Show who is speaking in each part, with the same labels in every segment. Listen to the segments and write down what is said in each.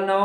Speaker 1: 9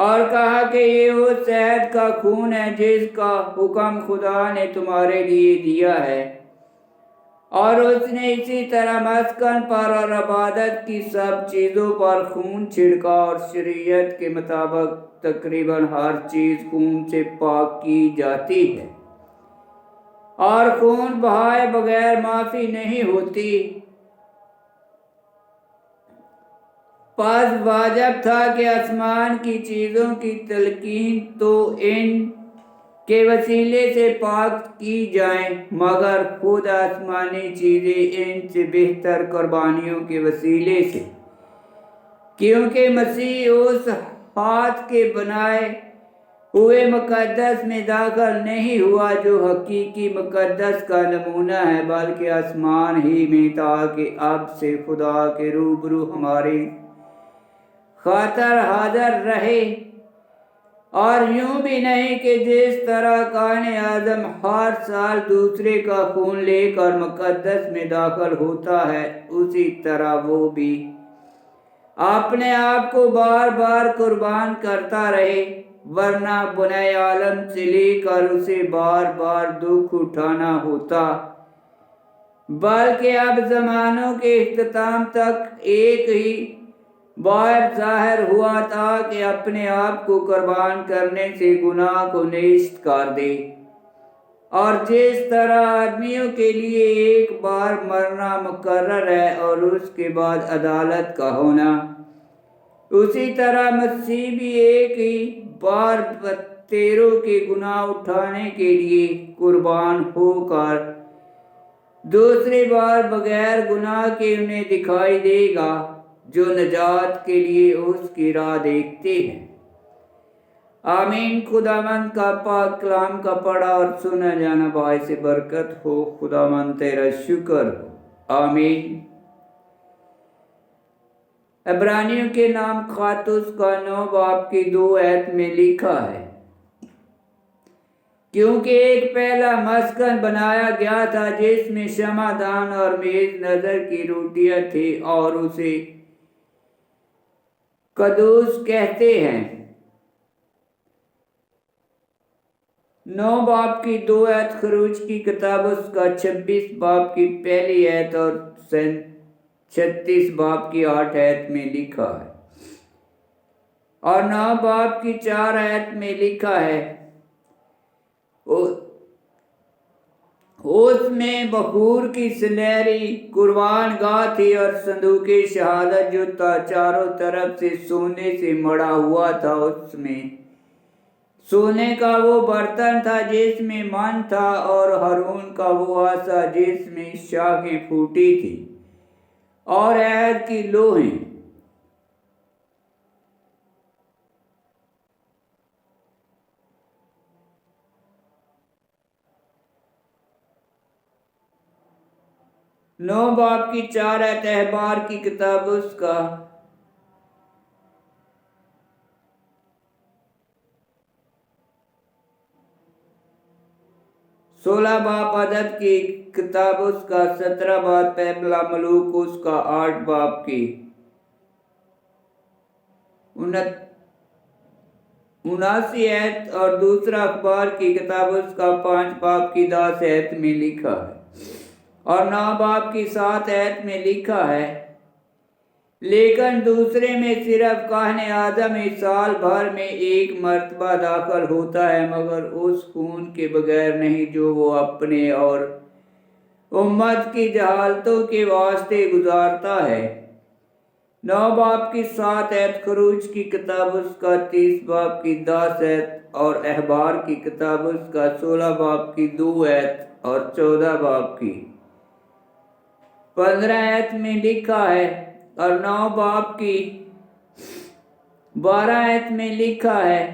Speaker 1: اور کہا کہ یہ وہ شہد کا خون ہے جس کا حکم خدا نے تمہارے لیے دیا ہے، اور اس نے اسی طرح مسکن پر اور عبادت کی سب چیزوں پر خون چھڑکا، اور شریعت کے مطابق تقریباً ہر چیز خون سے پاک کی جاتی ہے، اور خون بہائے بغیر معافی نہیں ہوتی۔ پس واجب تھا کہ آسمان کی چیزوں کی تلقین تو ان کے وسیلے سے پاک کی جائیں، مگر خود آسمانی چیزیں ان سے بہتر قربانیوں کے وسیلے سے، کیونکہ مسیح اس ہاتھ کے بنائے ہوئے مقدس میں داخل نہیں ہوا جو حقیقی مقدس کا نمونہ ہے، بلکہ آسمان ہی میں، تاکہ اب سے خدا کے روبرو ہماری خاطر حاضر رہے، اور یوں بھی نہیں کہ جس طرح کاہن اعظم ہر سال دوسرے کا خون لے کر مقدس میں داخل ہوتا ہے، اسی طرح وہ بھی اپنے آپ کو بار بار قربان کرتا رہے، ورنہ بنائے عالم سے لے کر اسے بار بار دکھ اٹھانا ہوتا، بلکہ اب زمانوں کے اختتام تک ایک ہی بار ظاہر ہوا تاکہ اپنے آپ کو قربان کرنے سے گناہ کو نیست کر دے، اور جس طرح آدمیوں کے لیے ایک بار مرنا مقرر ہے اور اس کے بعد عدالت کا ہونا، اسی طرح مسیح بھی ایک ہی بار بتیروں کے گناہ اٹھانے کے لیے قربان ہو کر دوسری بار بغیر گناہ کے انہیں دکھائی دے گا جو نجات کے لیے اس کی راہ دیکھتے ہیں۔ آمین۔ خداوند کا پاک کلام کا پڑھا اور سنا جانا باعث برکت ہو۔ خداوند تیرا شکر ہو۔ آمین۔ عبرانیوں کے نام خط اس کا 9 باب کی 2 آیت میں لکھا ہے، کیونکہ ایک پہلا مسکن بنایا گیا تھا جس میں شمع دان اور میز نظر کی روٹیاں تھی، اور اسے قدوس کہتے ہیں۔ 9 باب کی 2 آیت خروج کی کتاب اس کا 26 باب کی پہلی آیت اور 36 باب کی 8 آیت میں لکھا ہے، اور 9 باب کی 4 آیت میں لکھا ہے، اس میں بخور کی سنہری قربان گاہ تھی، اور صندوق شہادت جو چاروں طرف سے سونے سے مڑا ہوا تھا، اس میں سونے کا وہ برتن تھا جس میں من تھا، اور ہارون کا وہ عصا جس میں شاخیں پھوٹی تھی، اور عہد کی لوہیں۔ نو باب کی 4 آیت احبار کی کتاب اس کا 16 باب عدد کی کتاب اس کا 17 باب پہلا ملوک اس کا 8 باب کی 79 آیت، اور دوسرا اخبار کی کتاب اس کا 5 باب کی 10 آیت میں لکھا ہے، اور 9 باب کی 7 آیت میں لکھا ہے، لیکن دوسرے میں صرف کاہن اعظم سال بھر میں ایک مرتبہ داخل ہوتا ہے، مگر اس خون کے بغیر نہیں جو وہ اپنے اور امت کی جہالتوں کے واسطے گزارتا ہے۔ 9 باب کی 7 آیت خروج کی کتاب اس کا 30 باب کی 10 آیت، اور احبار کی کتاب اس کا 16 باب کی 2 آیت اور 14 باب کی 15 آیت میں لکھا ہے، اور 9 باب کی 12 آیت میں لکھا ہے،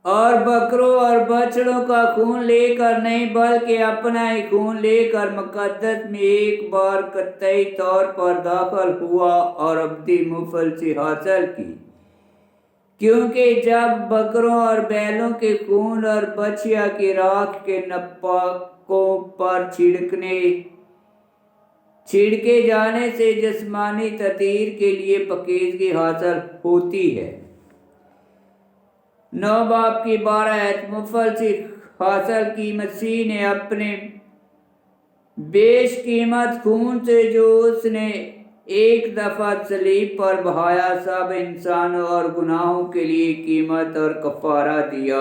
Speaker 1: اور بکروں اور بچڑوں کا خون لے کر نہیں بلکہ اپنا ہی خون لے کر مقدس میں ایک بار قطعی طور پر داخل ہوا اور ابدی مفلسی حاصل کی، کیونکہ جب بکروں اور بیلوں کے خون اور بچھیا کی راکھ کے نپاکوں پر چھڑکنے چھڑکے جانے سے جسمانی تطہیر کے لیے پاکیزگی حاصل ہوتی ہے۔ 9 باب کی 12 آیت مفل سے حاصل کی مسیح نے اپنے بیش قیمت خون سے جو اس نے ایک دفعہ صلیب پر بہایا سب انسانوں اور گناہوں کے لیے قیمت اور کفارہ دیا۔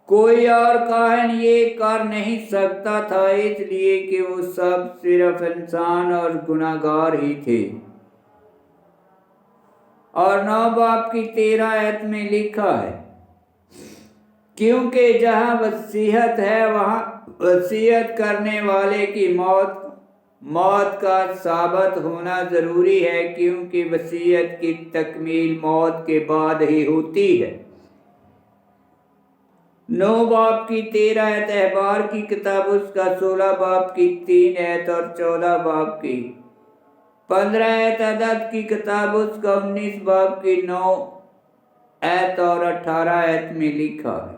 Speaker 1: کوئی اور کاہن یہ کر نہیں سکتا تھا اس لیے کہ وہ سب صرف انسان اور گناہگار ہی تھے۔ اور 9 باب کی 13 آیت میں لکھا ہے، کیونکہ جہاں وصیت ہے وہاں وصیت کرنے والے کی موت کا ثابت ہونا ضروری ہے، کیونکہ وصیت کی تکمیل موت کے بعد ہی ہوتی ہے۔ 9 باب کی 13 آیت احبار کی کتاب اس کا 16 باب کی 3 آیت اور 14 باب کی 15 آیت عدد کی کتاب اس کا 19 باب کی 9 آیت اور 18 آیت میں لکھا ہے۔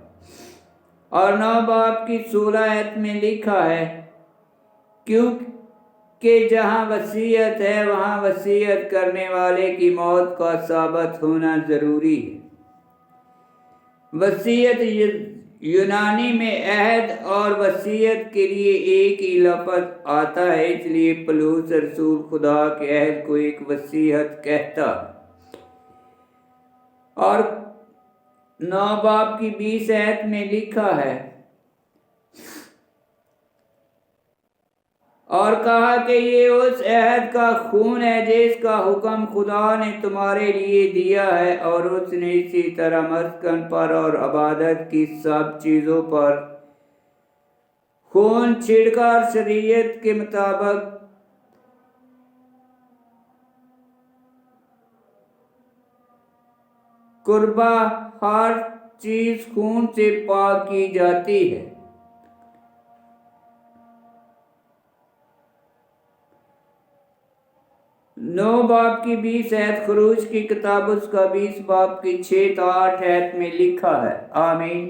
Speaker 1: اور 9 باب کی 16 آیت میں لکھا ہے، کیونکہ جہاں وصیت ہے وہاں وصیت کرنے والے کی موت کا ثابت ہونا ضروری ہے۔ وصیت یونانی میں عہد اور وصیت کے لیے ایک ہی لفظ آتا ہے، اس لیے پولس رسول خدا کے عہد کو ایک وصیت کہتا ہے۔ اور 9 باب کی 20 آیت میں لکھا ہے، اور کہا کہ یہ اس عہد کا خون ہے جس کا حکم خدا نے تمہارے لیے دیا ہے، اور اس نے اسی طرح مسکن پر اور عبادت کی سب چیزوں پر خون چھڑکا اور شریعت کے مطابق قربہ ہر چیز خون سے پاک کی جاتی ہے۔ 9 باب کی 20 آیت خروج کی کتاب اس کا 20 باب کی 6 تا 8 آیت میں لکھا ہے۔ آمین۔